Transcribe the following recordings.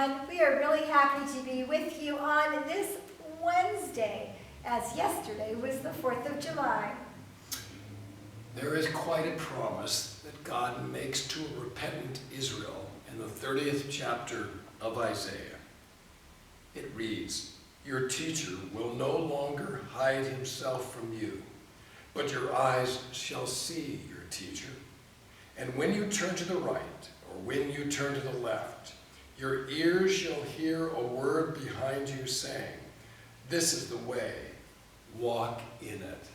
everyone. We are really happy to be with you on this Wednesday, as yesterday was the 4th of July. There is quite a promise that God makes to a repentant Israel in the 30th chapter of Isaiah. It reads, "Your teacher will no longer hide himself from you, but your eyes shall see your teacher. And when you turn to the right, or when you turn to the left, your ears shall hear a word behind you saying, 'This is the way, walk in it.'"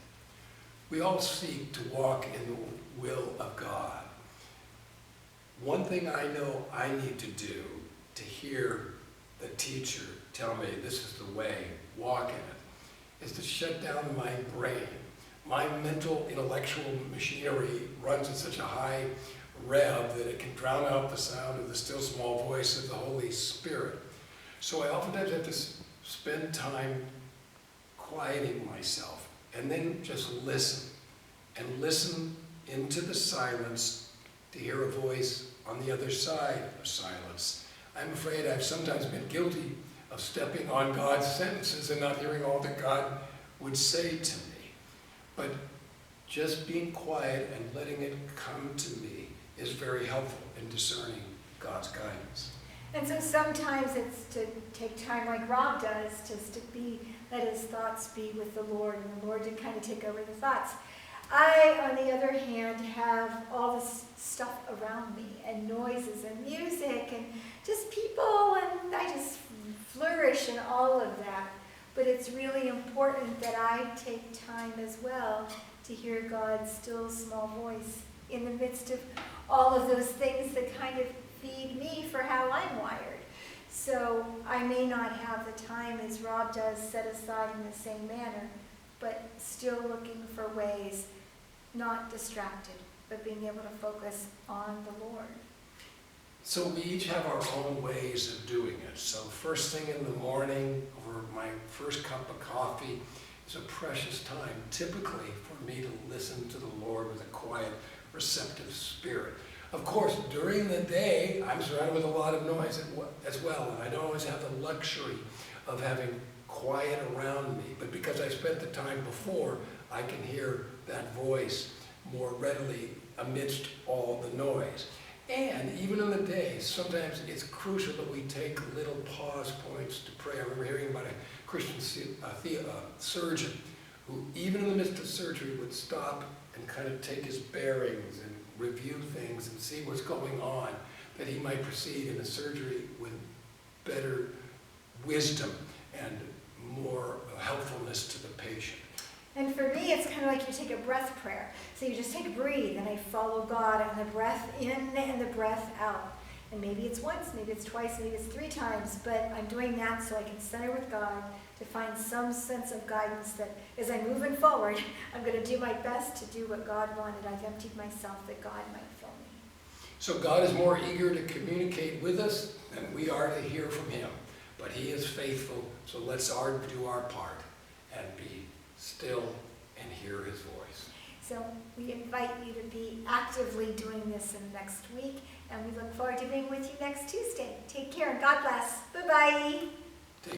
We all seek to walk in the will of God. One thing I know I need to do to hear the teacher tell me this is the way, walk in it, is to shut down my brain. My mental, intellectual machinery runs at such a high rev that it can drown out the sound of the still small voice of the Holy Spirit. So I oftentimes have to spend time quieting myself and then just listen and listen into the silence to hear a voice on the other side of silence. I'm afraid I've sometimes been guilty of stepping on God's sentences and not hearing all that God would say to me. But just being quiet and letting it come to me is very helpful in discerning God's guidance. And so sometimes it's to take time like Rob does, just to let his thoughts be with the Lord, and the Lord to kind of take over the thoughts. I, on the other hand, have all this stuff around me, and noises and music and just people, and I just flourish in all of that. But it's really important that I take time as well to hear God's still small voice in the midst of all of those things that kind of feed me for how I'm wired. So I may not have the time as Rob does set aside in the same manner, but still looking for ways, not distracted, but being able to focus on the Lord. So we each have our own ways of doing it. So first thing in the morning, over my first cup of coffee, is a precious time, typically for me to listen to the Lord with a quiet, receptive spirit. Of course, during the day, I'm surrounded with a lot of noise as well, and I don't always have the luxury of having quiet around me. But because I spent the time before, I can hear that voice more readily amidst all the noise. And even in the day, sometimes it's crucial that we take little pause points to pray. I remember hearing about a Christian surgeon who, even in the midst of surgery, would stop and kind of take his bearings and review things and see what's going on, that he might proceed in the surgery with better wisdom and more helpfulness to the patient. And for me, it's kind of like you take a breath prayer. So you just take a breathe, and I follow God on the breath in and the breath out. And maybe it's once, maybe it's twice, maybe it's 3 times, but I'm doing that so I can center with God to find some sense of guidance that as I'm moving forward, I'm going to do my best to do what God wanted. I've emptied myself that God might fill me. So God is more eager to communicate with us than we are to hear from him. But he is faithful, so let's do our part and be still and hear his voice. So we invite you to be actively doing this in the next week, and we look forward to being with you next Tuesday. Take care and God bless. Bye-bye.